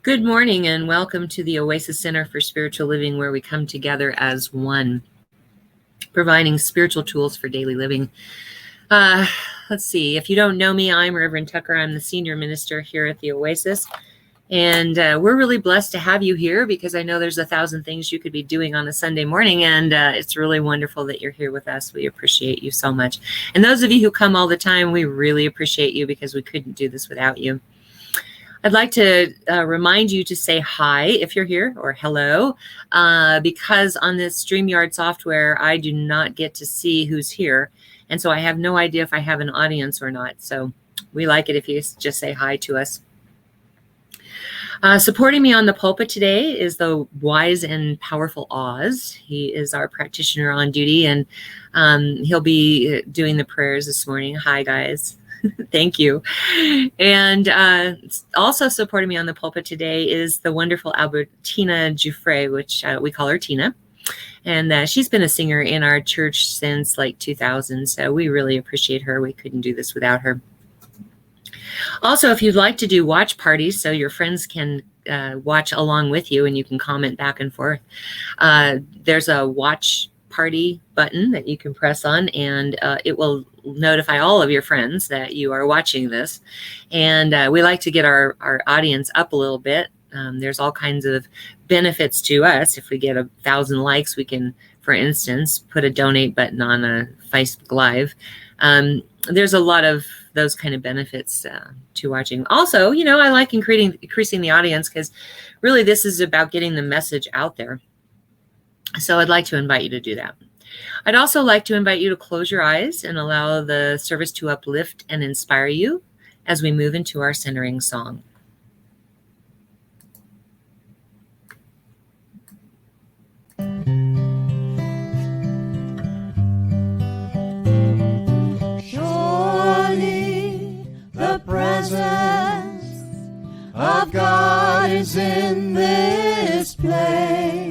Good morning and welcome to the Oasis Center for Spiritual Living, where we come together as one, providing spiritual tools for daily living. Let's see, if you don't know me, I'm Reverend Tucker. I'm the senior minister here at the Oasis. And we're really blessed to have you here because I know there's 1,000 things you could be doing on a Sunday morning. And it's really wonderful that you're here with us. We appreciate you so much. And those of you who come all the time, we really appreciate you because we couldn't do this without you. I'd like to remind you to say hi if you're here, or hello, because on this StreamYard software, I do not get to see who's here. And so I have no idea if I have an audience or not. So we like it if you just say hi to us. Supporting me on the pulpit today is the wise and powerful Oz. He is our practitioner on duty, and he'll be doing the prayers this morning. Hi, guys. Thank you. And also supporting me on the pulpit today is the wonderful Albertina Giuffre, which we call her Tina. And she's been a singer in our church since like 2000. So we really appreciate her. We couldn't do this without her. Also, if you'd like to do watch parties so your friends can watch along with you and you can comment back and forth, there's a watch party button that you can press on, and it will notify all of your friends that you are watching this. And we like to get our audience up a little bit. There's all kinds of benefits to us. If we get 1,000 likes, we can, for instance, put a donate button on a Facebook Live. There's a lot of those kind of benefits to watching. Also, you know, I like increasing the audience because really this is about getting the message out there. So I'd like to invite you to do that. I'd also like to invite you to close your eyes and allow the service to uplift and inspire you as we move into our centering song. Surely the presence of God is in this place.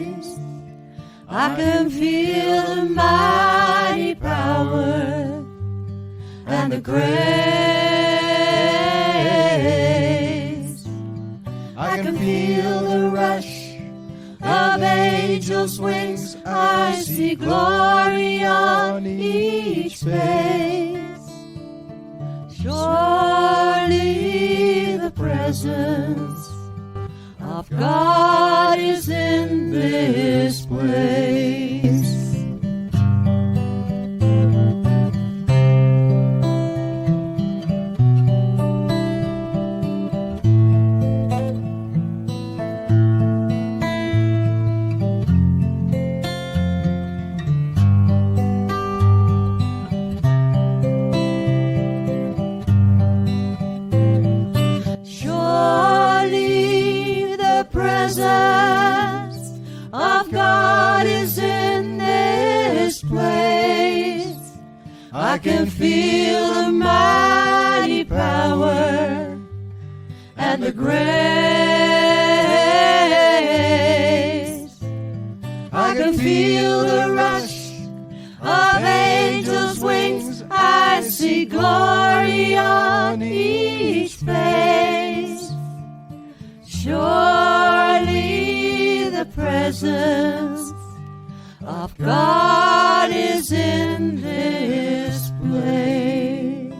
I can feel the mighty power and the grace. I can feel the rush of angels' wings. I see glory on each face. Surely the presence of God is in this place. Surely the presence of God is in this place. I can feel the mighty power and the grace. I can feel the rush of angels' wings. I see glory on each face. Surely the presence of God is in this place.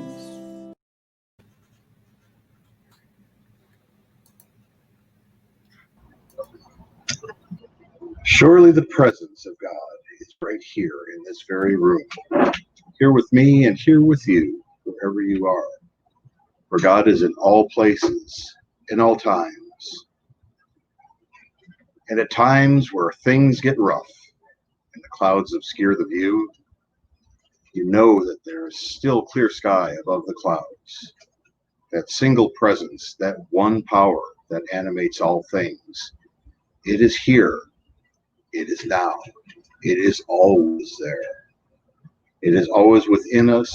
Surely the presence of God is right here in this very room, here with me and here with you, wherever you are. For God is in all places, in all times. And at times where things get rough and the clouds obscure the view, you know that there is still clear sky above the clouds. That single presence, that one power that animates all things. It is here. It is now. It is always there. It is always within us,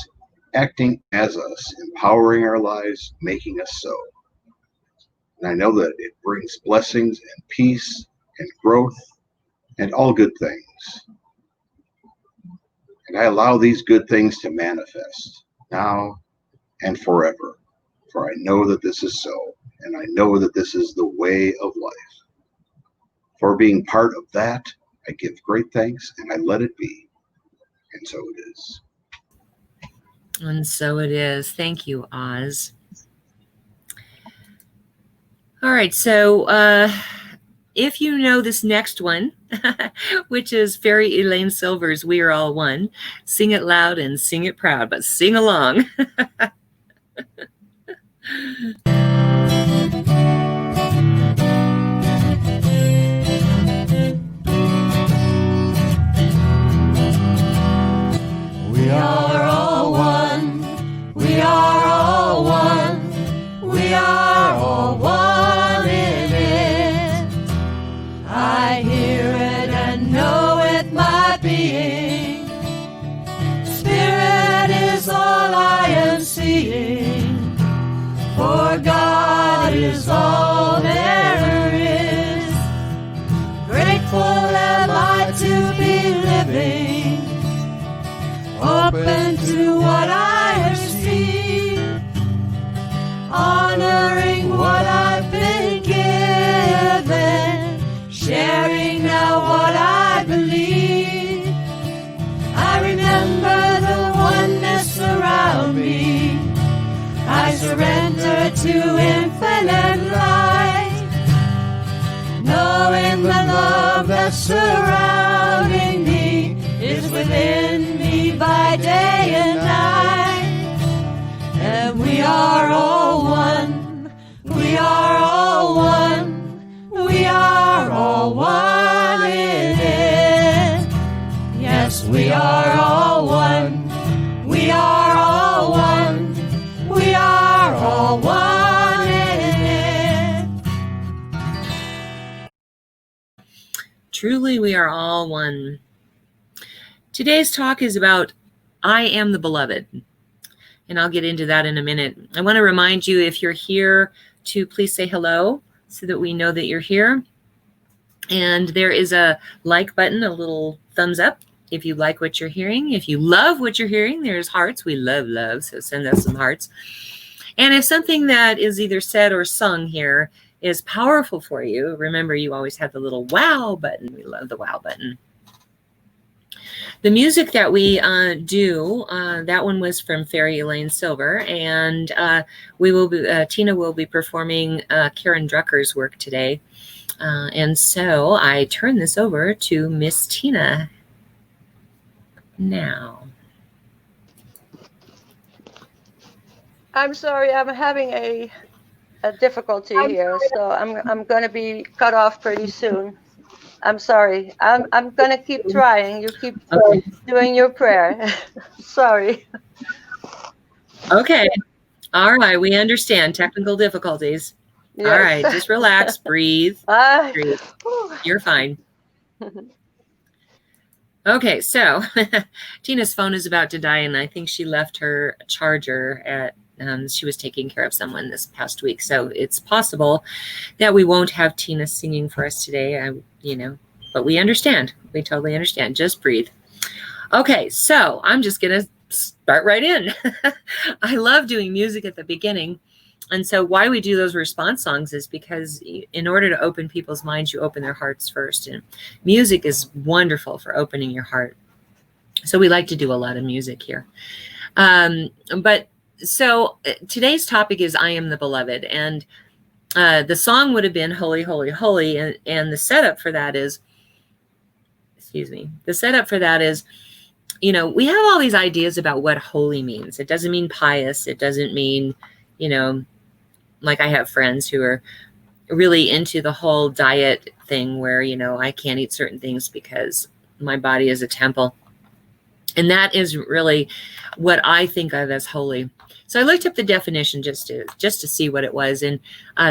acting as us, empowering our lives, making us so. And I know that it brings blessings and peace and growth and all good things. And I allow these good things to manifest now and forever, for I know that this is so, and I know that this is the way of life. For being part of that, I give great thanks and I let it be. And so it is. And so it is. Thank you, Oz. All right, so if you know this next one, which is Fairy Elaine Silver's We Are All One, sing it loud and sing it proud, but sing along. We are all one. We are all one. We are all one in it. I hear it and know it, my being. Spirit is all I am seeing. For God is all there is. Grateful am I to be living, open to what I have seen, honoring what I've been given, sharing now what I believe. I remember the oneness around me. I surrender to infinite light, knowing the love that's surrounding me is within me by day and night. And we are all one. We are all one. We are all one in it. Yes, we are all one. We are all one. We are all one in it. Truly, we are all one. Today's talk is about I am the beloved, and I'll get into that in a minute. I want to remind you, if you're here, to please say hello so that we know that you're here. And there is a like button, a little thumbs up if you like what you're hearing. If you love what you're hearing, there's hearts. We love, so send us some hearts. And if something that is either said or sung here is powerful for you, remember you always have the little wow button. We love the wow button. The music that we do, that one was from Fairy Elaine Silver, and we will be, Tina will be performing Karen Drucker's work today. And so I turn this over to Miss Tina now. I'm sorry, I'm having a difficulty here, so I'm going to be cut off pretty soon. I'm sorry. I'm going to keep trying. You keep doing your prayer. Sorry. Okay. All right. We understand technical difficulties. Yes. All right. Just relax. Breathe. Breathe. You're fine. Okay. So Tina's phone is about to die, and I think she left her charger at she was taking care of someone this past week. So it's possible that we won't have Tina singing for us today, but we understand. We totally understand. Just breathe. Okay, so I'm just going to start right in. I love doing music at the beginning. And so why we do those response songs is because in order to open people's minds, you open their hearts first. And music is wonderful for opening your heart. So we like to do a lot of music here. So today's topic is I Am the Beloved, and the song would have been Holy, Holy, Holy, and the setup for that is, we have all these ideas about what holy means. It doesn't mean pious. It doesn't mean, like I have friends who are really into the whole diet thing where, I can't eat certain things because my body is a temple. And that is really what I think of as holy. So I looked up the definition just to see what it was. And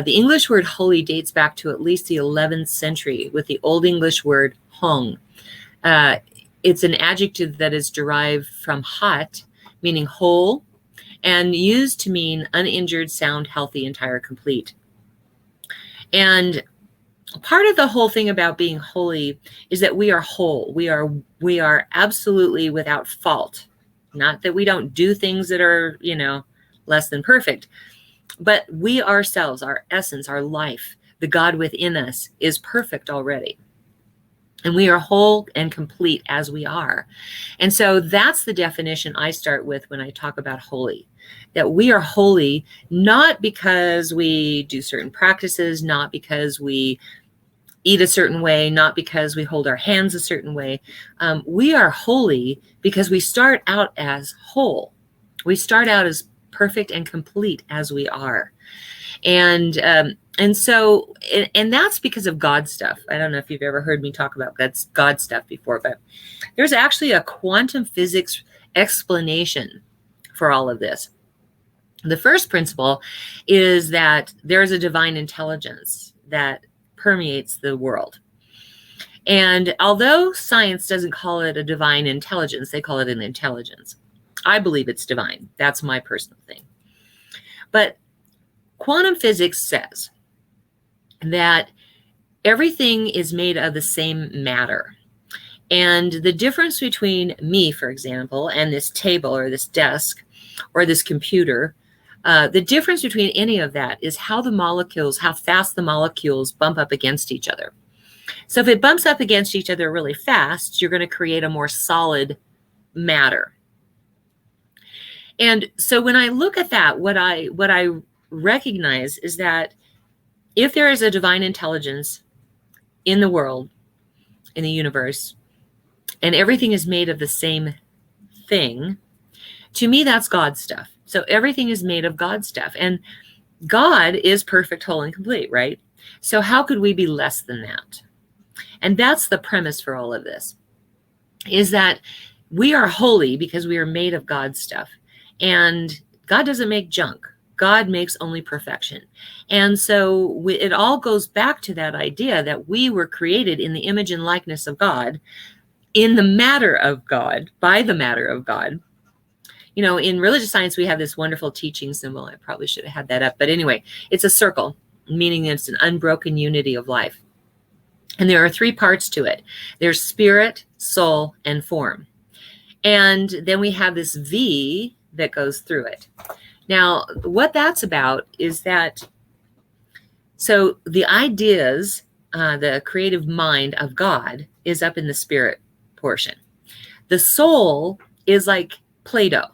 the English word holy dates back to at least the 11th century with the Old English word hong. It's an adjective that is derived from hot, meaning whole, and used to mean uninjured, sound, healthy, entire, complete. And part of the whole thing about being holy is that we are whole. We are absolutely without fault. Not that we don't do things that are, less than perfect, But we ourselves, our essence, our life, the God within us is perfect already. And we are whole and complete as we are. And so that's the definition I start with when I talk about holy, that we are holy not because we do certain practices, not because we eat a certain way, not because we hold our hands a certain way. We are holy because we start out as whole. We start out as perfect and complete as we are. And so that's because of God stuff. I don't know if you've ever heard me talk about God stuff before, but there's actually a quantum physics explanation for all of this. The first principle is that there is a divine intelligence that permeates the world. And although science doesn't call it a divine intelligence, they call it an intelligence. I believe it's divine. That's my personal thing. But quantum physics says that everything is made of the same matter. And the difference between me, for example, and this table or this desk or this computer, the difference between any of that is how fast the molecules bump up against each other. So if it bumps up against each other really fast, you're going to create a more solid matter. And so when I look at that, what I recognize is that if there is a divine intelligence in the world, in the universe, and everything is made of the same thing, to me, that's God stuff. So everything is made of God stuff. And God is perfect, whole, and complete, right? So how could we be less than that? And that's the premise for all of this, is that we are holy because we are made of God stuff. And God doesn't make junk. God makes only perfection. And so it all goes back to that idea that we were created in the image and likeness of God, in the matter of God, by the matter of God. You know, in religious science, we have this wonderful teaching symbol. I probably should have had that up. But anyway, it's a circle, meaning it's an unbroken unity of life. And there are three parts to it. There's spirit, soul, and form. And then we have this V that goes through it. Now, what that's about is that, so the ideas, the creative mind of God is up in the spirit portion. The soul is like Play-Doh.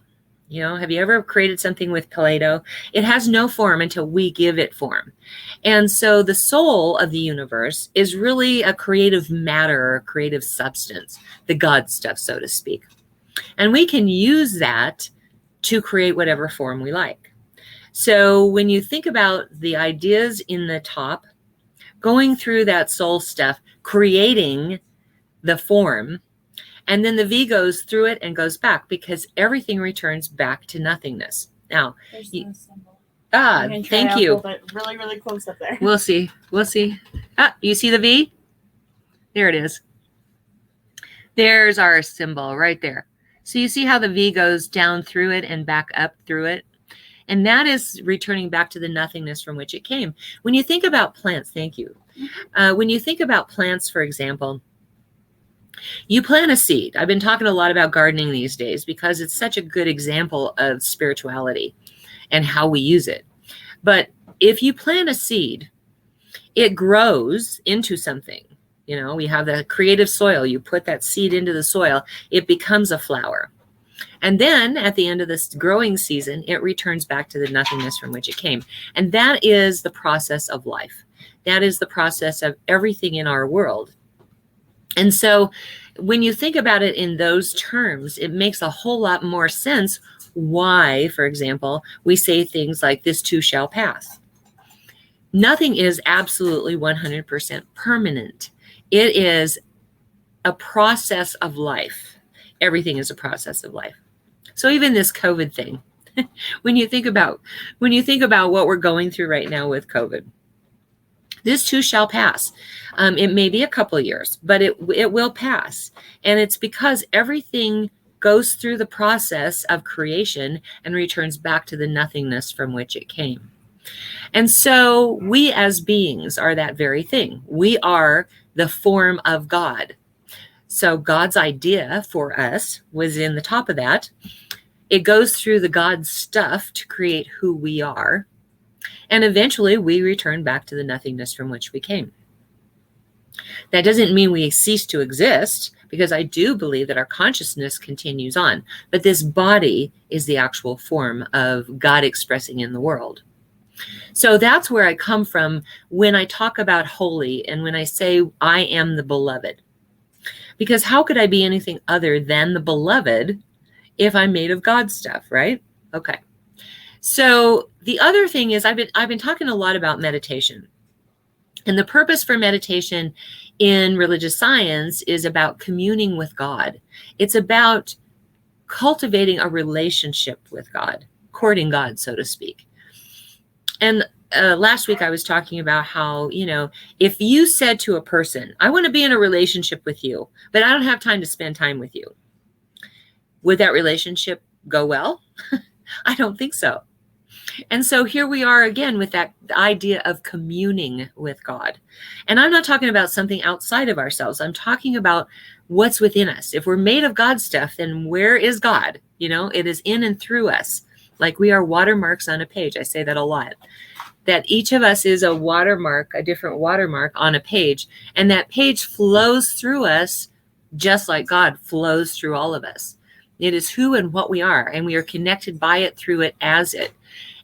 You know, have you ever created something with Play-Doh? It has no form until we give it form. And so the soul of the universe is really a creative matter, or creative substance, the God stuff, so to speak. And we can use that to create whatever form we like. So when you think about the ideas in the top, going through that soul stuff, creating the form, and then the V goes through it and goes back, because everything returns back to nothingness. Now, there's no symbol. Thank you. Hold it really, really close up there. We'll see. We'll see. You see the V? There it is. There's our symbol right there. So you see how the V goes down through it and back up through it? And that is returning back to the nothingness from which it came. When you think about plants, thank you. When you think about plants, for example, you plant a seed. I've been talking a lot about gardening these days because it's such a good example of spirituality and how we use it. But if you plant a seed, it grows into something. You know, we have the creative soil. You put that seed into the soil, it becomes a flower. And then at the end of this growing season, it returns back to the nothingness from which it came. And that is the process of life. That is the process of everything in our world. And so when you think about it in those terms, it makes a whole lot more sense why, for example, we say things like, this too shall pass. Nothing is absolutely 100% permanent. It is a process of life. Everything is a process of life. So even this COVID thing, when you think about what we're going through right now with COVID, this too shall pass. It may be a couple of years, but it will pass. And it's because everything goes through the process of creation and returns back to the nothingness from which it came. And so we as beings are that very thing. We are the form of God. So God's idea for us was in the top of that. It goes through the God stuff to create who we are. And eventually we return back to the nothingness from which we came. That doesn't mean we cease to exist, because I do believe that our consciousness continues on. But this body is the actual form of God expressing in the world. So that's where I come from when I talk about holy and when I say I am the beloved. Because how could I be anything other than the beloved if I'm made of God's stuff, right? Okay. So the other thing is I've been talking a lot about meditation. And the purpose for meditation in religious science is about communing with God. It's about cultivating a relationship with God, courting God, so to speak. And last week I was talking about how, if you said to a person, I want to be in a relationship with you, but I don't have time to spend time with you, would that relationship go well? I don't think so. And so here we are again with that idea of communing with God. And I'm not talking about something outside of ourselves. I'm talking about what's within us. If we're made of God's stuff, then where is God? It is in and through us. Like we are watermarks on a page. I say that a lot. That each of us is a watermark, a different watermark on a page. And that page flows through us just like God flows through all of us. It is who and what we are. And we are connected by it, through it, as it.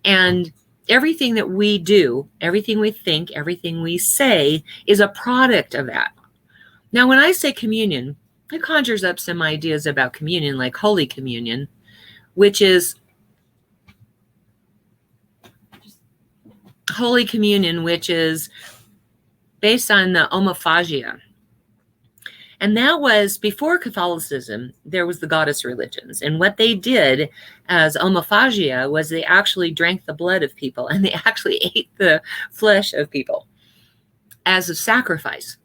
And everything that we do, everything we think, everything we say is a product of that. Now, when I say communion, it conjures up some ideas about communion, like Holy Communion, which is based on the homophagia. And that was before Catholicism, there was the goddess religions. And what they did as homophagia was they actually drank the blood of people, and they actually ate the flesh of people as a sacrifice.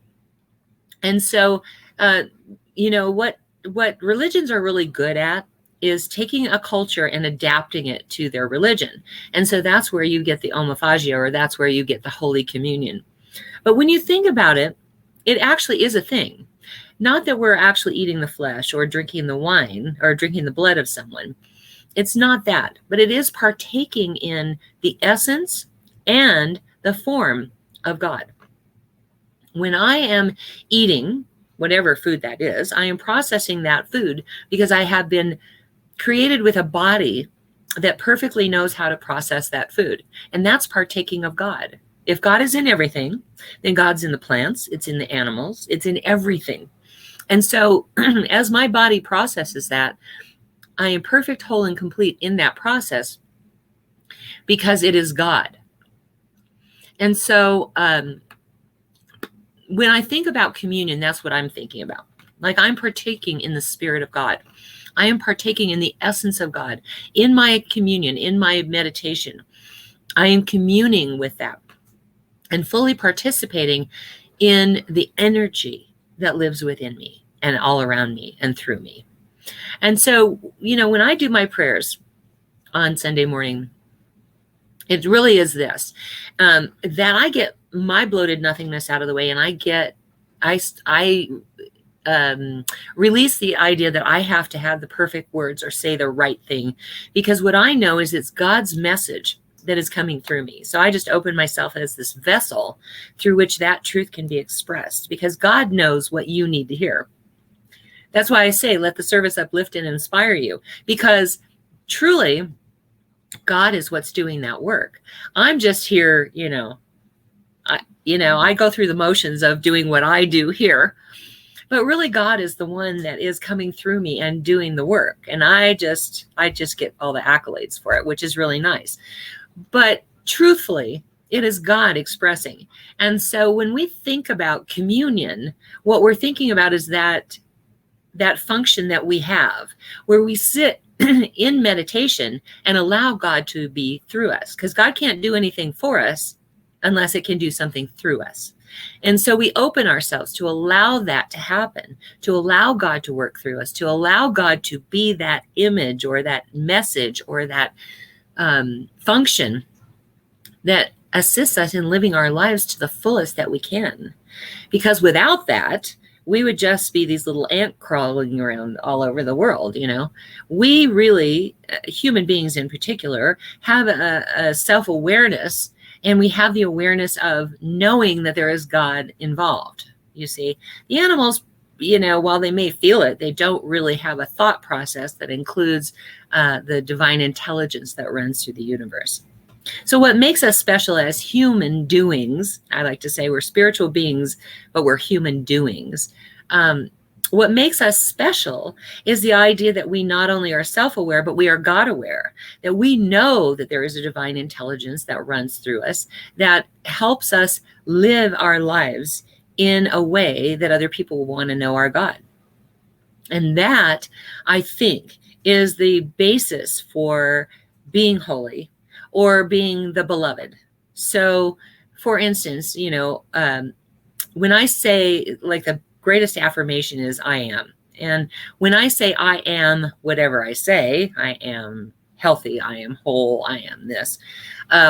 And so, what religions are really good at is taking a culture and adapting it to their religion. And so that's where you get the homophagia, or that's where you get the Holy Communion. But when you think about it, it actually is a thing. Not that we're actually eating the flesh or drinking the wine or drinking the blood of someone. It's not that, but it is partaking in the essence and the form of God. When I am eating whatever food that is, I am processing that food because I have been created with a body that perfectly knows how to process that food. And that's partaking of God. If God is in everything, then God's in the plants, it's in the animals, it's in everything. And so as my body processes that, I am perfect, whole, and complete in that process because it is God. And so when I think about communion, that's what I'm thinking about. Like I'm partaking in the Spirit of God. I am partaking in the essence of God. In my communion, in my meditation, I am communing with that and fully participating in the energy that lives within me and all around me and through me. And so, when I do my prayers on Sunday morning, it really is this, that I get my bloated nothingness out of the way, and I release the idea that I have to have the perfect words or say the right thing, because what I know is it's God's message that is coming through me. So I just open myself as this vessel through which that truth can be expressed, because God knows what you need to hear. That's why I say, let the service uplift and inspire you, because truly God is what's doing that work. I'm just here, I go through the motions of doing what I do here, but really God is the one that is coming through me and doing the work. And I just get all the accolades for it, which is really nice. But truthfully, it is God expressing. And so when we think about communion, what we're thinking about is that function that we have where we sit in meditation and allow God to be through us, because God can't do anything for us unless it can do something through us. And so we open ourselves to allow that to happen, to allow God to work through us, to allow God to be that image or that message or that function that assists us in living our lives to the fullest that we can. Because without that, we would just be these little ants crawling around all over the world. We really, human beings in particular, have a self-awareness, and we have the awareness of knowing that there is God involved. You see, the animals, while they may feel it, they don't really have a thought process that includes the divine intelligence that runs through the universe. So what makes us special as human doings, I like to say we're spiritual beings, but we're human doings. What makes us special is the idea that we not only are self-aware, but we are God-aware, that we know that there is a divine intelligence that runs through us that helps us live our lives in a way that other people will want to know our God. And that, I think, is the basis for being holy or being the beloved. So, for instance, when I say, like, the greatest affirmation is I am. And when I say I am whatever I say, I am healthy, I am whole, I am this.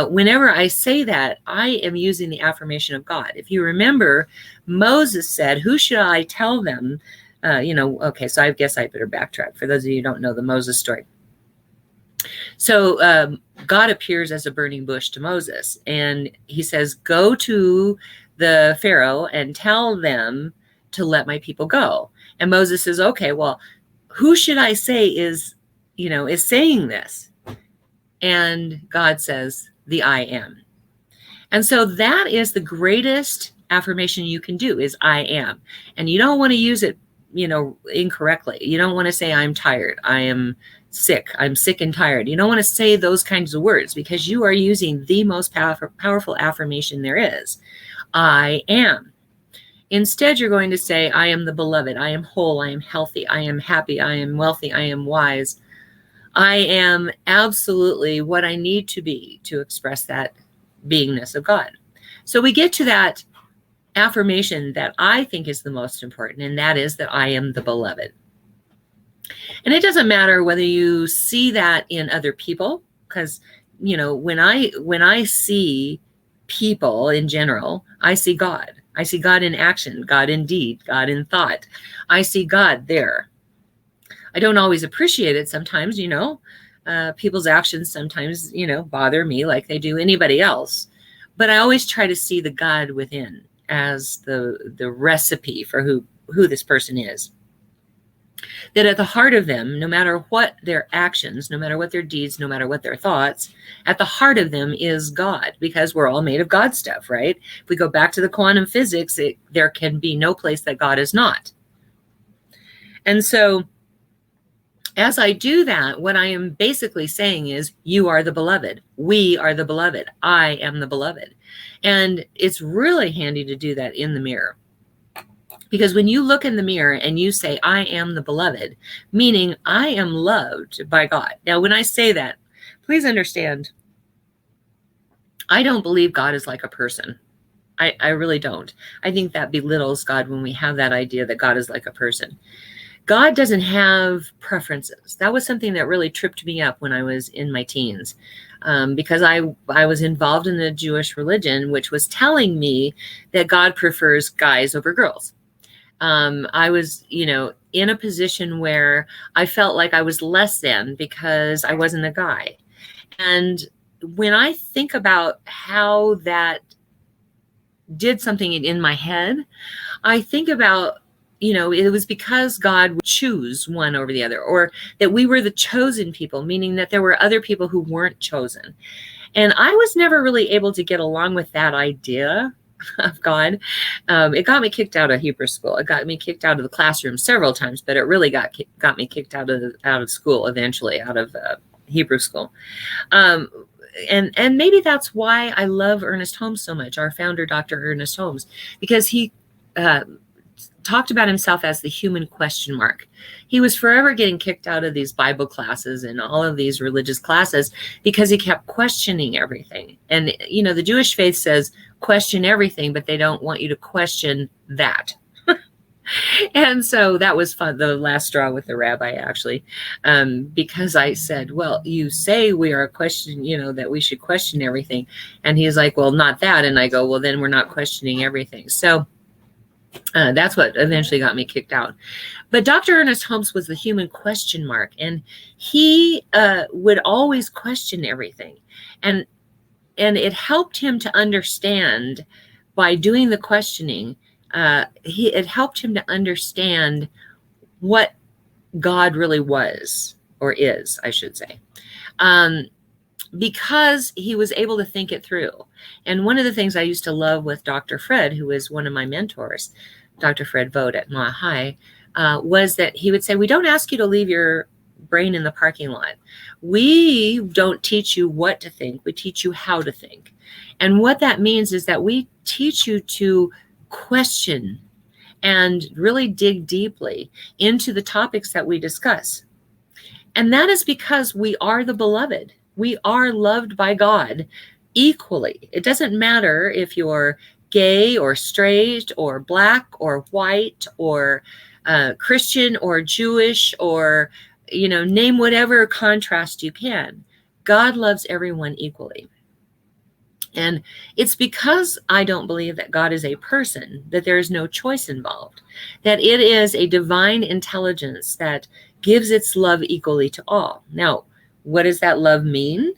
Whenever I say that, I am using the affirmation of God. If you remember, Moses said, who should I tell them? Okay, so I guess I better backtrack for those of you who don't know the Moses story. So God appears as a burning bush to Moses, and he says, go to the Pharaoh and tell them to let my people go. And Moses says, okay, well, who should I say is saying this? And God says, the I am. And so that is the greatest affirmation you can do, is I am. And you don't want to use it, incorrectly. You don't want to say I'm tired, I am sick, I'm sick and tired. You don't want to say those kinds of words, because you are using the most powerful affirmation there is. I am. Instead, you're going to say, I am the beloved, I am whole, I am healthy, I am happy, I am wealthy, I am wise. I am absolutely what I need to be to express that beingness of God. So we get to that affirmation that I think is the most important, and that is that I am the beloved. And it doesn't matter whether you see that in other people, because when I see people in general, I see God. I see God in action, God in deed, God in thought. I see God there. I don't always appreciate it sometimes, people's actions sometimes, bother me like they do anybody else. But I always try to see the God within as the recipe for who this person is. That at the heart of them, no matter what their actions, no matter what their deeds, no matter what their thoughts, at the heart of them is God, because we're all made of God stuff, right? If we go back to the quantum physics, there can be no place that God is not. And so as I do that, what I am basically saying is, you are the beloved. We are the beloved. I am the beloved. And it's really handy to do that in the mirror. Because when you look in the mirror and you say, I am the beloved, meaning I am loved by God. Now, when I say that, please understand, I don't believe God is like a person. I really don't. I think that belittles God when we have that idea that God is like a person. God doesn't have preferences. That was something that really tripped me up when I was in my teens, because I was involved in the Jewish religion, which was telling me that God prefers guys over girls. I was, in a position where I felt like I was less than because I wasn't a guy. And when I think about how that did something in my head, I think about, it was because God would choose one over the other, or that we were the chosen people, meaning that there were other people who weren't chosen. And I was never really able to get along with that idea of God. It got me kicked out of Hebrew school. It got me kicked out of the classroom several times, but it really got me kicked out of school eventually, out of Hebrew school. And maybe that's why I love Ernest Holmes so much, our founder, Dr. Ernest Holmes, because he talked about himself as the human question mark. He was forever getting kicked out of these Bible classes and all of these religious classes because he kept questioning everything. And, the Jewish faith says, question everything, but they don't want you to question that. And so that was fun, the last straw with the rabbi, actually, because I said, well, you say we are questioning, that we should question everything. And he's like, well, not that. And I go, well, then we're not questioning everything. So That's what eventually got me kicked out. But Dr. Ernest Holmes was the human question mark, and he would always question everything. And it helped him to understand by doing the questioning. It helped him to understand what God really was, or is, I should say, because he was able to think it through. And one of the things I used to love with Dr. Fred, who was one of my mentors, Dr. Fred Vogt at Mile High, was that he would say, we don't ask you to leave your brain in the parking lot. We don't teach you what to think. We teach you how to think. And what that means is that we teach you to question and really dig deeply into the topics that we discuss. And that is because we are the beloved. We are loved by God equally. It doesn't matter if you're gay or straight or black or white or Christian or Jewish or, name whatever contrast you can. God loves everyone equally. And it's because I don't believe that God is a person, that there is no choice involved, that it is a divine intelligence that gives its love equally to all. Now, what does that love mean?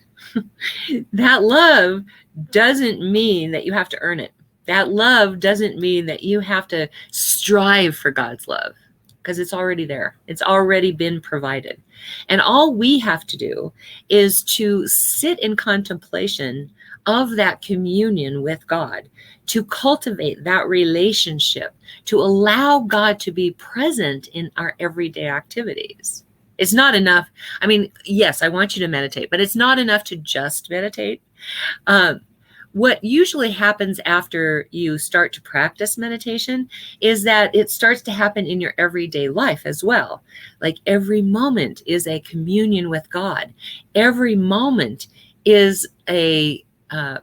That love doesn't mean that you have to earn it. That love doesn't mean that you have to strive for God's love, because it's already there. It's already been provided. And all we have to do is to sit in contemplation of that communion with God, to cultivate that relationship, to allow God to be present in our everyday activities. It's not enough. I mean, yes, I want you to meditate, but it's not enough to just meditate. What usually happens after you start to practice meditation is that it starts to happen in your everyday life as well. Like every moment is a communion with God. Every moment is a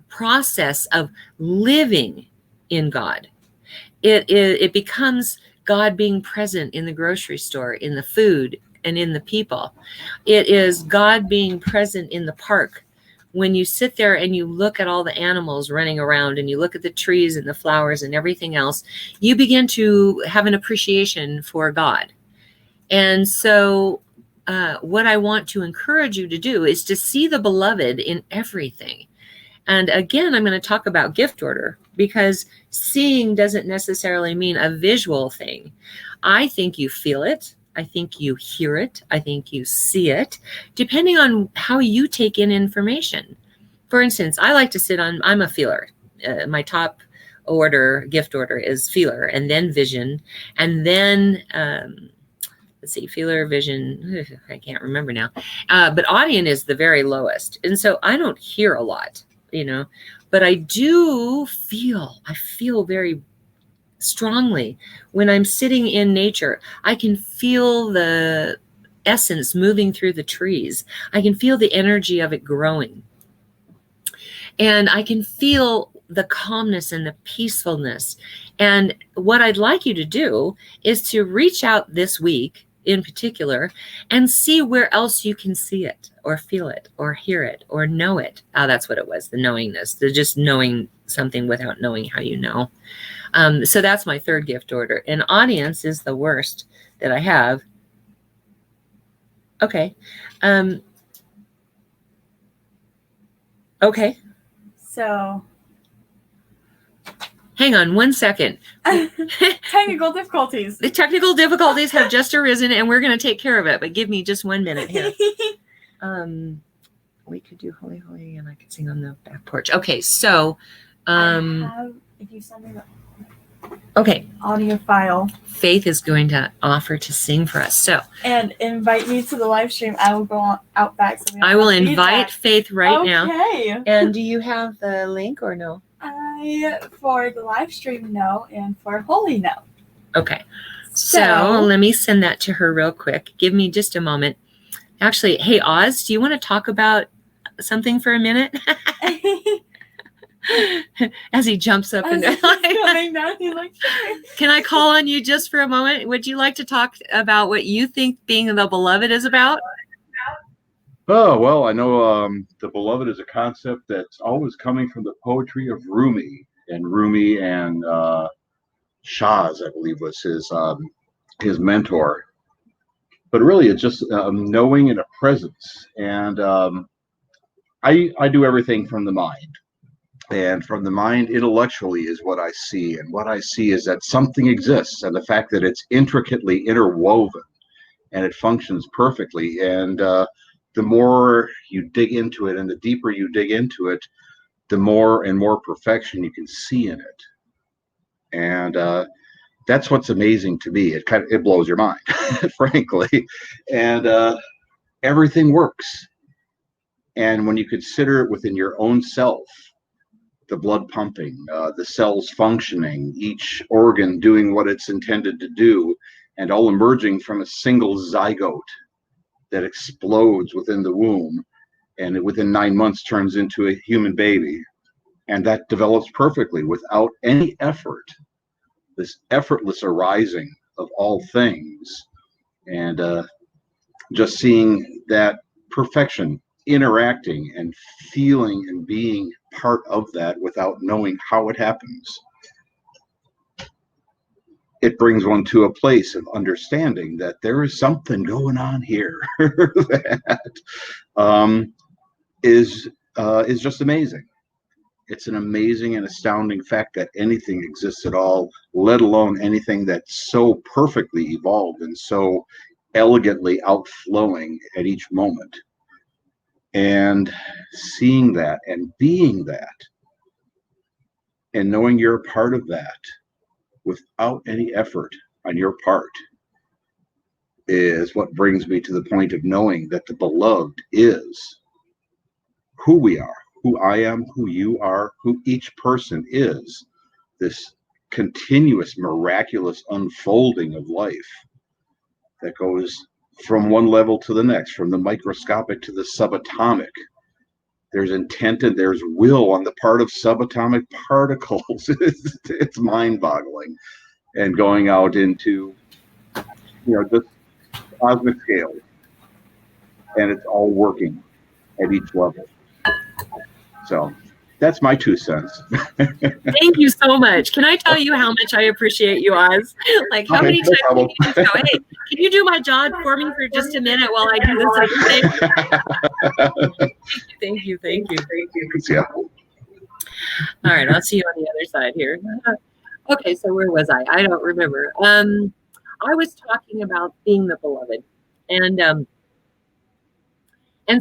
process of living in God. It becomes God being present in the grocery store, in the food, and in the people. It is God being present in the park. When you sit there and you look at all the animals running around and you look at the trees and the flowers and everything else, you begin to have an appreciation for God. And so what I want to encourage you to do is to see the beloved in everything. And again, I'm going to talk about gift order, because seeing doesn't necessarily mean a visual thing. I think you feel it. I think you hear it. I think you see it, depending on how you take in information. For instance, I like to sit on, I'm a feeler. My top order, gift order, is feeler, and then vision, and then, let's see, feeler, vision, I can't remember now. But audience is the very lowest. And so I don't hear a lot, but I do feel, I feel very strongly when I'm sitting in nature. I can feel the essence moving through the trees. I can feel the energy of it growing. And I can feel the calmness and the peacefulness. And what I'd like you to do is to reach out this week in particular and see where else you can see it or feel it or hear it or know it. Oh, that's what it was, the knowingness, the just knowing something without knowing how you know. So that's my third gift order. And audience is the worst that I have. Okay. Okay. So. Hang on 1 second. Technical difficulties. The technical difficulties have just arisen, and we're going to take care of it. But give me just 1 minute here. We could do Holy Holy, and I could sing on the back porch. Okay, so. If you send me the okay. audio file. Faith is going to offer to sing for us. So. And invite me to the live stream. I will go out back. So I will invite Faith right now. Okay. And do you have the link or no? For the live stream, no, and for Holy, no. Okay. So let me send that to her real quick. Give me just a moment. Actually, hey, Oz, do you want to talk about something for a minute? As he jumps up and can I call on you just for a moment? Would you like to talk about what you think being the beloved is about? Oh, well, I know the beloved is a concept that's always coming from the poetry of Rumi. And Rumi and Shaz, I believe, was his mentor. But really, it's just knowing in a presence. And I do everything from the mind. And from the mind, intellectually, is what I see. And what I see is that something exists, and the fact that it's intricately interwoven and it functions perfectly. And the more you dig into it and the deeper you dig into it, the more and more perfection you can see in it. And that's what's amazing to me. It blows your mind, frankly. And everything works. And when you consider it within your own self, the blood pumping, the cells functioning, each organ doing what it's intended to do, and all emerging from a single zygote that explodes within the womb, and within 9 months turns into a human baby. And that develops perfectly without any effort, this effortless arising of all things. And just seeing that perfection interacting and feeling and being part of that without knowing how it happens, it brings one to a place of understanding that there is something going on here that is just amazing. It's an amazing and astounding fact that anything exists at all, let alone anything that's so perfectly evolved and so elegantly outflowing at each moment. And seeing that and being that and knowing you're a part of that without any effort on your part is what brings me to the point of knowing that the beloved is who we are, who I am, who you are, who each person is, this continuous, miraculous unfolding of life that goes from one level to the next, from the microscopic to the subatomic. There's intent and there's will on the part of subatomic particles. It's mind-boggling. And going out into, just cosmic scale. And it's all working at each level. So that's my 2 cents. Thank you so much. Can I tell you how much I appreciate you, Oz? Like, how many times can you just go, hey, can you do my job for me for just a minute while I do this other thing? Thank you. Yeah. All right, I'll see you on the other side here. Okay, so where was I? I don't remember. I was talking about being the beloved. And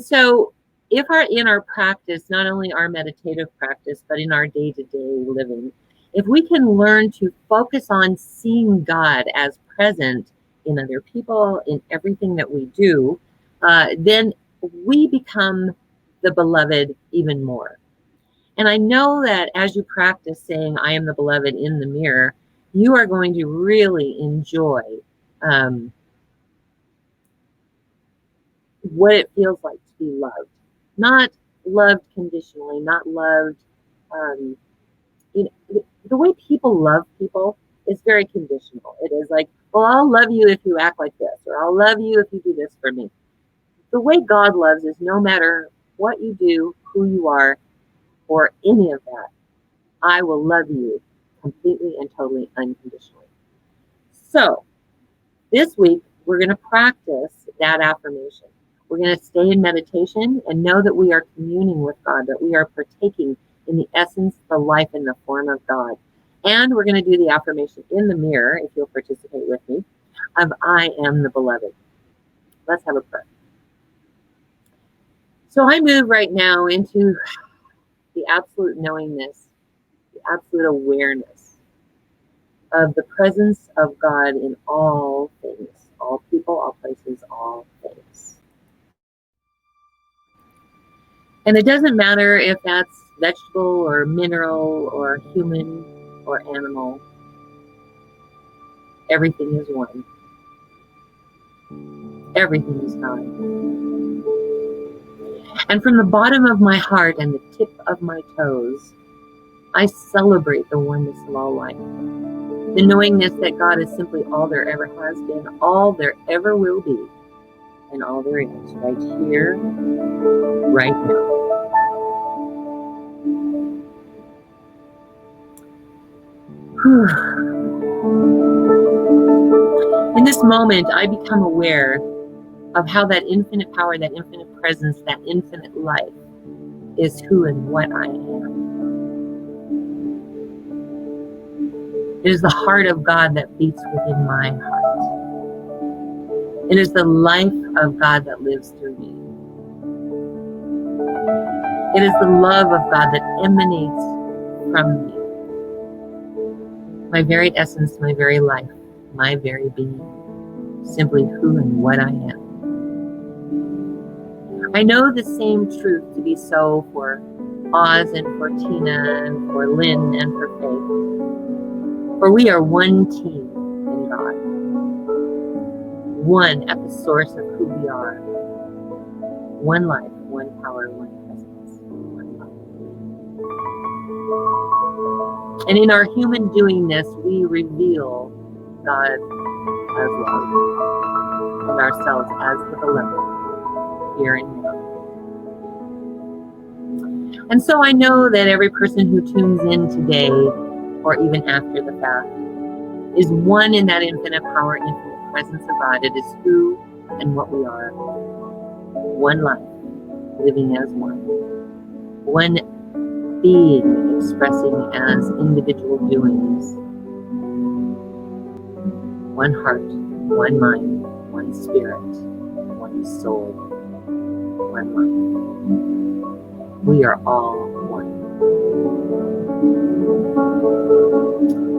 so if in our practice, not only our meditative practice, but in our day-to-day living, if we can learn to focus on seeing God as present in other people, in everything that we do, then we become the beloved even more. And I know that as you practice saying, I am the beloved in the mirror, you are going to really enjoy what it feels like to be loved. Not loved conditionally, not loved, the way people love people is very conditional. It is like, well, I'll love you if you act like this, or I'll love you if you do this for me. The way God loves is no matter what you do, who you are, or any of that, I will love you completely and totally unconditionally. So this week, we're going to practice that affirmation. We're going to stay in meditation and know that we are communing with God, that we are partaking in the essence, the life, and the form of God. And we're going to do the affirmation in the mirror, if you'll participate with me, of I am the beloved. Let's have a prayer. So I move right now into the absolute knowingness, the absolute awareness of the presence of God in all things, all people, all places, all things. And it doesn't matter if that's vegetable or mineral or human or animal. Everything is one. Everything is God. And from the bottom of my heart and the tip of my toes, I celebrate the oneness of all life. The knowingness that God is simply all there ever has been, all there ever will be, and all there is right here, right now. moment, I become aware of how that infinite power, that infinite presence, that infinite life is who and what I am. It is the heart of God that beats within my heart. It is the life of God that lives through me. It is the love of God that emanates from me. My very essence, my very life, my very being. Simply who and what I am. I know the same truth to be so for Oz and for Tina and for Lynn and for Faith. For we are one team in God. One at the source of who we are. One life, one power, one presence, one love. And in our human doingness, we reveal God as love and ourselves as the beloved here and now. And so I know that every person who tunes in today, or even after the fact, is one in that infinite power, infinite presence of God. It is who and what we are. One life, living as one. One being, expressing as individual doings. One heart, one mind, one spirit, one soul, one life. We are all one.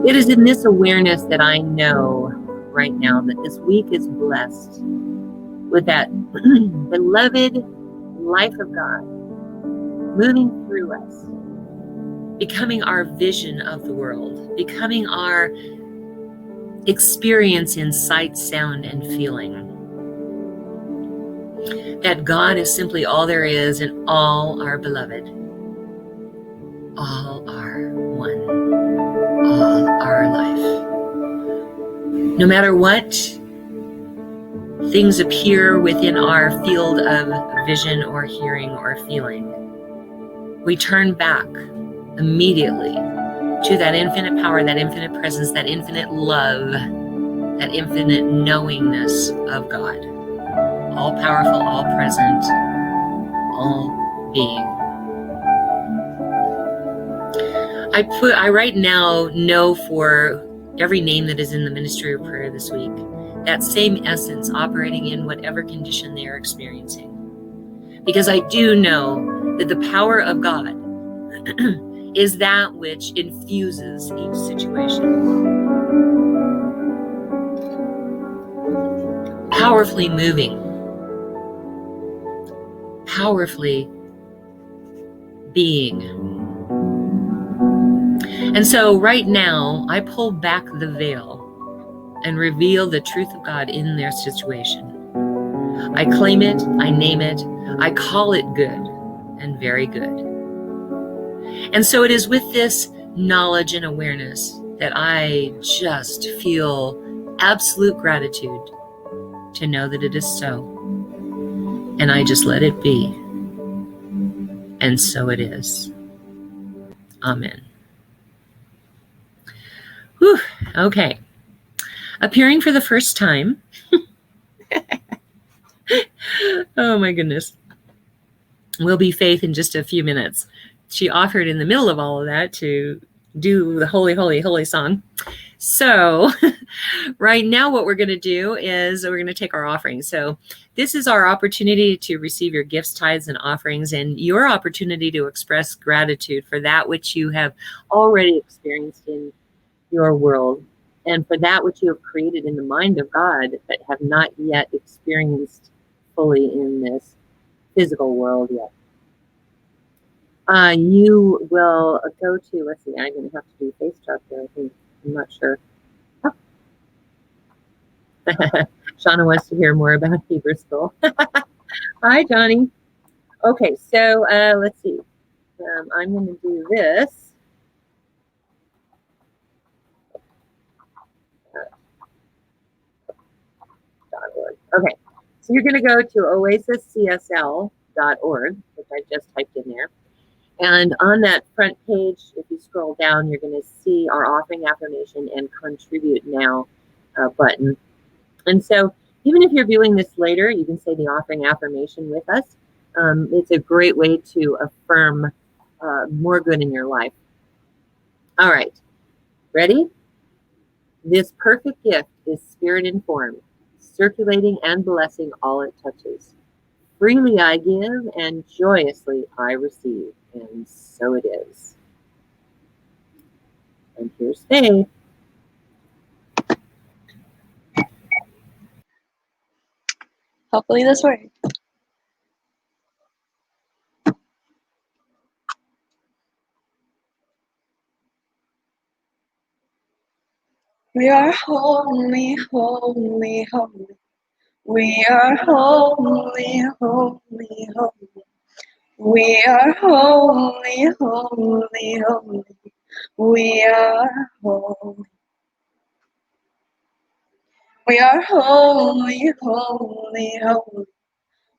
It is in this awareness that I know right now that this week is blessed with that beloved life of God moving through us, becoming our vision of the world, becoming our experience in sight, sound, and feeling. That God is simply all there is and all are beloved. All are one. All are life. No matter what things appear within our field of vision or hearing or feeling, we turn back immediately to that infinite power, that infinite presence, that infinite love, that infinite knowingness of God. All powerful, all present, all being. I right now know for every name that is in the ministry of prayer this week, that same essence operating in whatever condition they are experiencing. Because I do know that the power of God is that which infuses each situation. Powerfully moving. Powerfully being. And so right now, I pull back the veil and reveal the truth of God in their situation. I claim it, I name it, I call it good and very good. And so it is with this knowledge and awareness that I just feel absolute gratitude to know that it is so. And I just let it be. And so it is. Amen. Whew, okay. Appearing for the first time. Oh my goodness. Will be Faith in just a few minutes. She offered in the middle of all of that to do the Holy, Holy, Holy song. So right now what we're going to do is we're going to take our offering. So this is our opportunity to receive your gifts, tithes, and offerings, and your opportunity to express gratitude for that which you have already experienced in your world, and for that which you have created in the mind of God but have not yet experienced fully in this physical world yet. You will go to, let's see, I'm going to have to do face chart there, I think. I'm not sure. Oh. Shauna wants to hear more about Hebrew School. Hi, Johnny. Okay, so let's see. I'm going to do this. Okay, so you're going to go to oasiscsl.org, which I just typed in there. And on that front page, if you scroll down, you're going to see our offering affirmation and contribute now button. And so even if you're viewing this later, you can say the offering affirmation with us. It's a great way to affirm more good in your life. All right, ready? This perfect gift is spirit informed, circulating and blessing all it touches. Freely I give and joyously I receive. And so it is. And here's Faye. Hopefully this works. We are holy, holy, holy. We are holy, holy, holy. We are holy, holy, holy. We are holy. We are holy, holy, holy.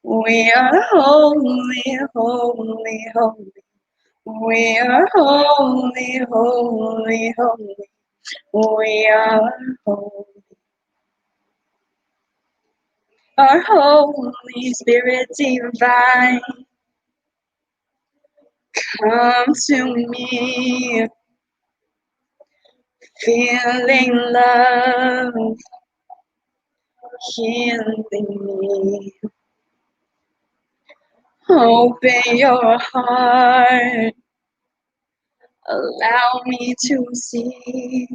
We are holy, holy, holy. We are holy, holy, holy. We are holy. Our Holy Spirit divine, come to me, feeling love, healing me. Open your heart, allow me to see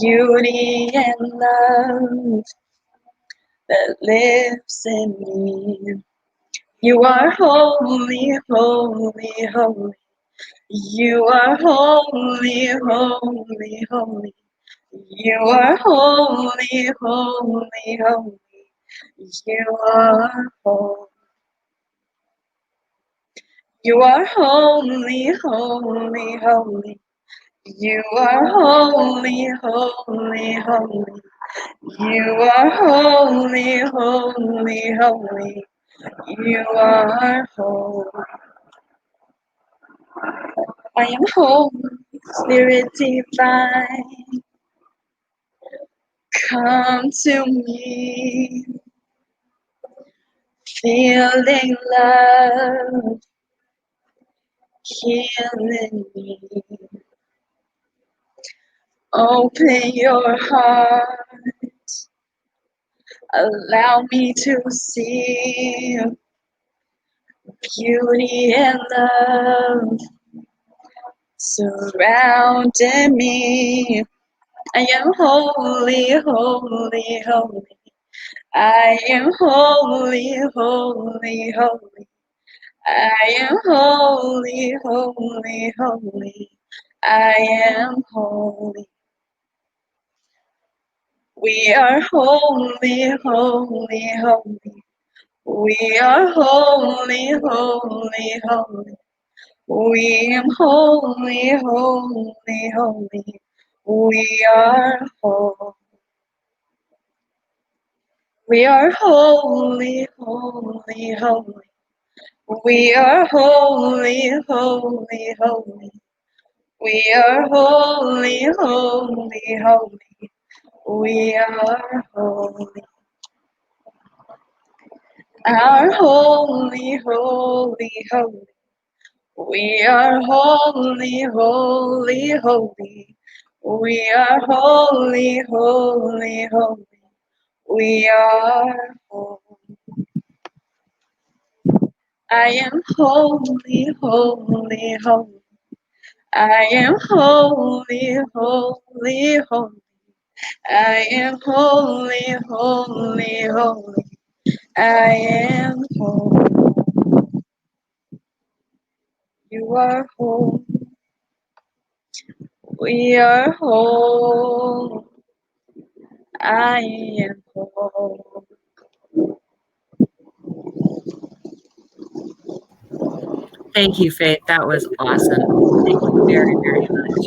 beauty and love that lives in me. You are holy, holy, holy. You are holy, holy, holy. You are holy, holy, holy. You are holy. You are holy, holy, holy. You are holy, holy, holy. You are holy, holy, holy. You are holy. I am holy, Spirit divine. Come to me, feeling love, healing me. Open your heart, allow me to see beauty and love surrounding me. I am holy, holy, holy. I am holy, holy, holy. I am holy, holy, holy. I am holy. We are holy, holy, holy. We are holy, holy, holy. We am holy, holy, holy. We are holy. We are holy, holy, holy. We are holy, holy, holy. We are holy, holy, holy. We are holy. Our holy, holy, holy. We are holy, holy, holy. We are holy, holy, holy. We are holy. I am holy, holy, holy. I am holy, holy, holy. I am holy, holy, holy. I am holy. You are holy. We are whole. I am whole. Thank you, Faith. That was awesome. Thank you very, very much.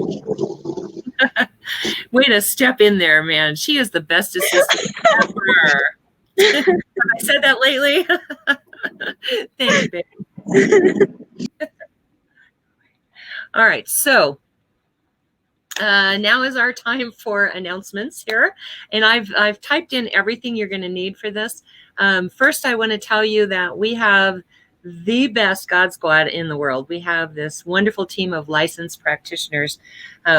Way to step in there, man. She is the best assistant ever. Have I said that lately? Thank you, babe. All right, so now is our time for announcements here. And I've typed in everything you're going to need for this. First, I want to tell you that we have the best God Squad in the world. We have this wonderful team of licensed practitioners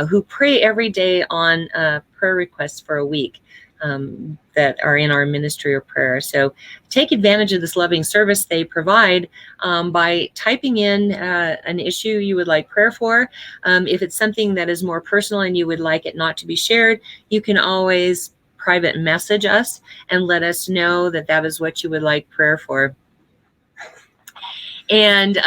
who pray every day on prayer requests for a week that are in our ministry of prayer. So take advantage of this loving service they provide by typing in an issue you would like prayer for. If it's something that is more personal and you would like it not to be shared, you can always private message us and let us know that that is what you would like prayer for. And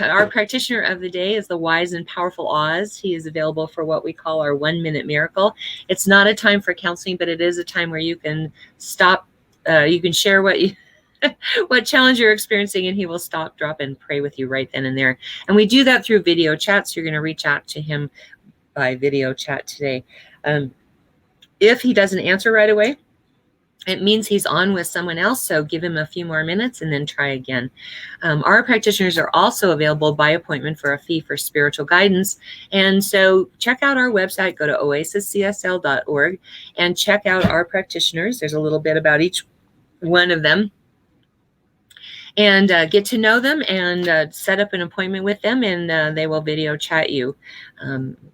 our practitioner of the day is the wise and powerful Oz. He is available for what we call our 1 minute miracle. It's not a time for counseling, but it is a time where you can stop. You can share what you, what challenge you're experiencing, and he will stop, drop, and pray with you right then and there. And we do that through video chat. So you're going to reach out to him by video chat today. If he doesn't answer right away, it means he's on with someone else, so give him a few more minutes and then try again. Our practitioners are also available by appointment for a fee for spiritual guidance. And so check out our website, go to oasiscsl.org and check out our practitioners. There's a little bit about each one of them. And get to know them and set up an appointment with them, and they will video chat you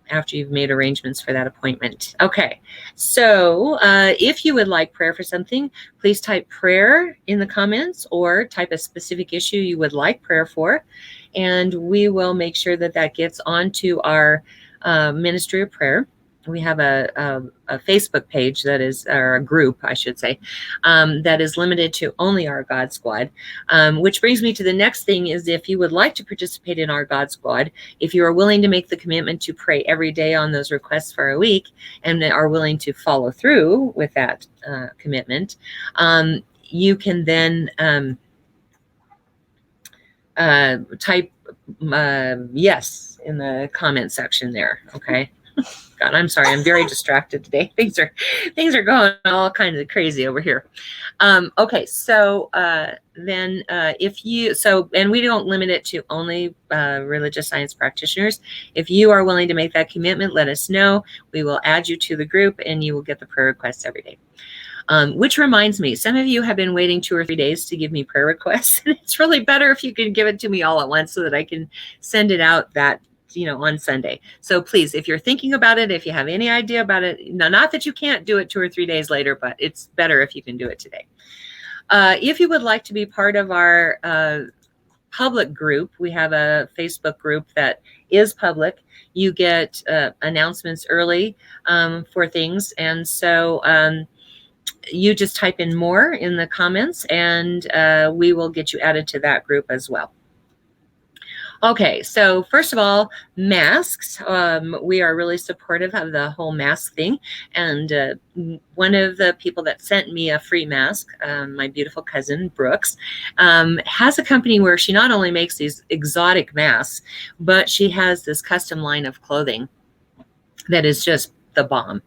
after you've made arrangements for that appointment. Okay, so if you would like prayer for something, please type prayer in the comments or type a specific issue you would like prayer for, and we will make sure that that gets onto our ministry of prayer. We have a Facebook page that is, or a group, I should say, that is limited to only our God Squad, which brings me to the next thing is if you would like to participate in our God Squad, if you are willing to make the commitment to pray every day on those requests for a week and are willing to follow through with that commitment, you can then type yes in the comment section there, okay? God, I'm sorry. I'm very distracted today. Things are going all kinds of crazy over here. Okay, so then if you, and we don't limit it to only religious science practitioners. If you are willing to make that commitment, let us know. We will add you to the group and you will get the prayer requests every day. Which reminds me, some of you have been waiting 2 or 3 days to give me prayer requests. And it's really better if you can give it to me all at once so that I can send it out that on Sunday. So please, if you're thinking about it, if you have any idea about it, not that you can't do it 2 or 3 days later, but it's better if you can do it today. If you would like to be part of our public group, we have a Facebook group that is public. You get announcements early for things. And so you just type in more in the comments and we will get you added to that group as well. Okay, so first of all, masks. We are really supportive of the whole mask thing. And one of the people that sent me a free mask, my beautiful cousin, Brooks, has a company where she not only makes these exotic masks, but she has this custom line of clothing that is just the bomb.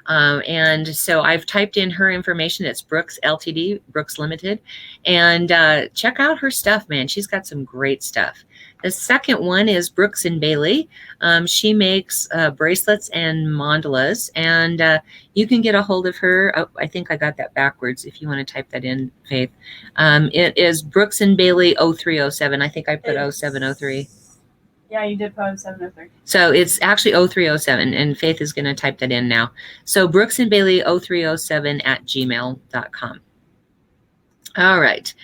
And so I've typed in her information. It's Brooks Ltd, Brooks Limited. And check out her stuff, man. She's got some great stuff. The second one is Brooks and Bailey. She makes bracelets and mandalas, and you can get a hold of her. Oh, I think I got that backwards if you want to type that in, Faith. It is Brooks and Bailey 0307. I think I put 0703. Yeah, you did put 0703. So it's actually 0307, and Faith is going to type that in now. So Brooks and Bailey 0307@gmail.com. All right.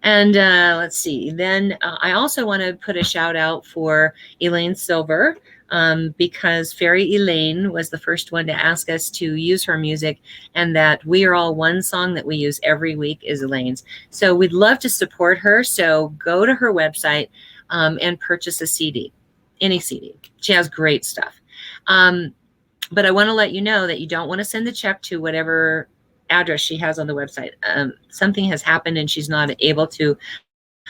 And let's see. Then I also want to put a shout out for Elaine Silver because Fairy Elaine was the first one to ask us to use her music, and that We Are All One song that we use every week is Elaine's. So we'd love to support her. So go to her website and purchase a CD, any CD. She has great stuff. But I want to let you know that you don't want to send the check to whatever address she has on the website. Something has happened and she's not able to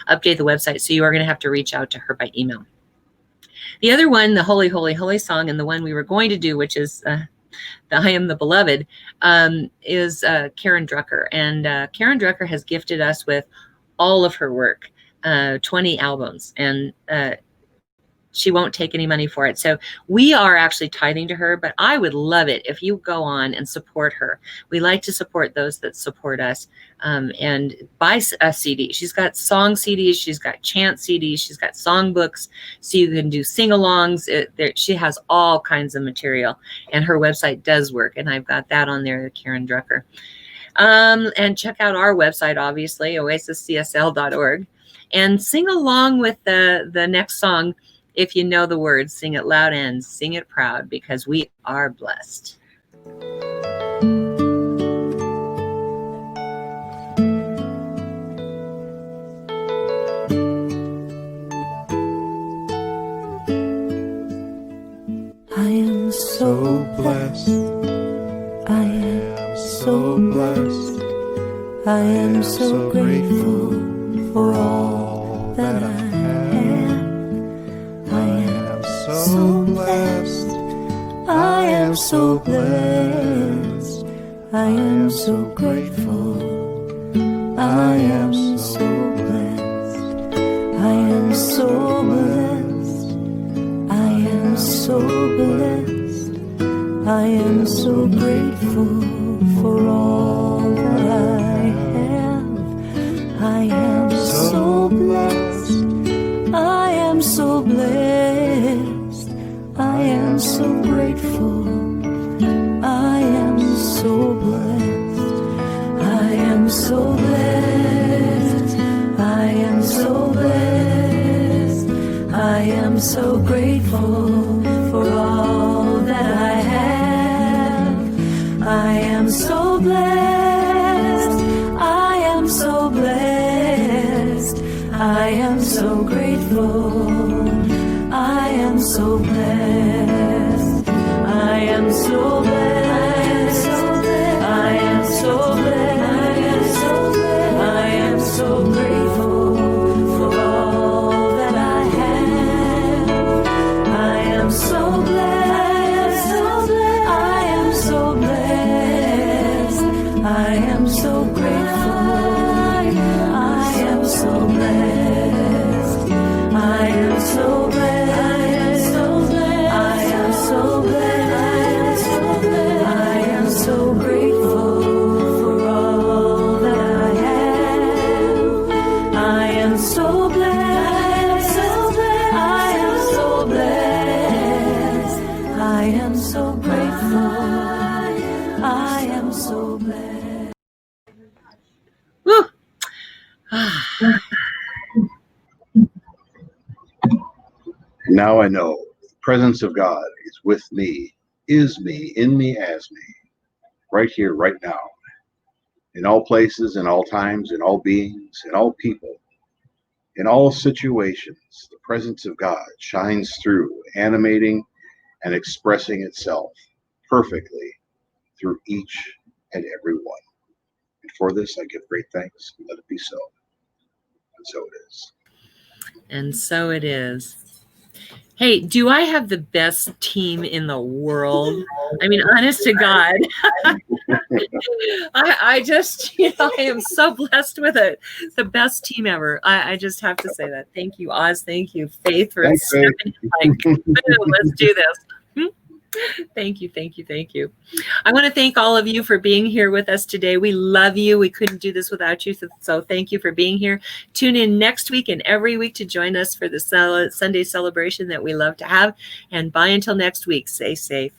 update the website, so you are going to have to reach out to her by email. The other one, the Holy, Holy, Holy song, and the one we were going to do, which is the I Am the Beloved, is Karen Drucker. And Karen Drucker has gifted us with all of her work, 20 albums. And she won't take any money for it. So we are actually tithing to her, but I would love it if you go on and support her. We like to support those that support us, and buy a CD. She's got song CDs, she's got chant CDs, she's got song books, so you can do sing-alongs. She has all kinds of material, and her website does work, and I've got that on there, Karen Drucker. And check out our website, obviously, oasiscsl.org, and sing along with the next song. If you know the words, sing it loud and sing it proud, because we are blessed. I am so blessed. I am so blessed. I am so grateful for all that I have. I am so blessed. I am so blessed. I am so grateful. I am so blessed. I am so blessed. I am so blessed. I am so grateful for all that I have. I am so blessed. I am so blessed. I am so grateful. I am so blessed. I am so blessed. I am so blessed. I am so grateful for all that I have. I am so blessed. I am so blessed. I am so grateful. I am so blessed. I am so blessed. I am so blessed. I am so grateful for all that I have. I am so blessed. I am so blessed. I am so grateful. I am so blessed. I am so blessed. I am so blessed. I am so grateful for all that I have. I am so blessed. I am so blessed. I am so grateful. I am so blessed. Woo! Now I know the presence of God is with me, is me, in me, as me, right here, right now, in all places, in all times, in all beings, in all people, in all situations. The presence of God shines through, animating and expressing itself perfectly through each and every one. And for this, I give great thanks. Let it be so. And so it is. And so it is. Hey, do I have the best team in the world? I mean, honest to God, I just, I am so blessed with it. The best team ever. I just have to say that. Thank you, Oz. Thank you, Faith, for Thanks, Faith. stepping in like, boom, let's do this. Thank you, thank you, thank you. I want to thank all of you for being here with us today. We love you. We couldn't do this without you. So thank you for being here. Tune in next week and every week to join us for the Sunday celebration that we love to have. And bye until next week. Stay safe.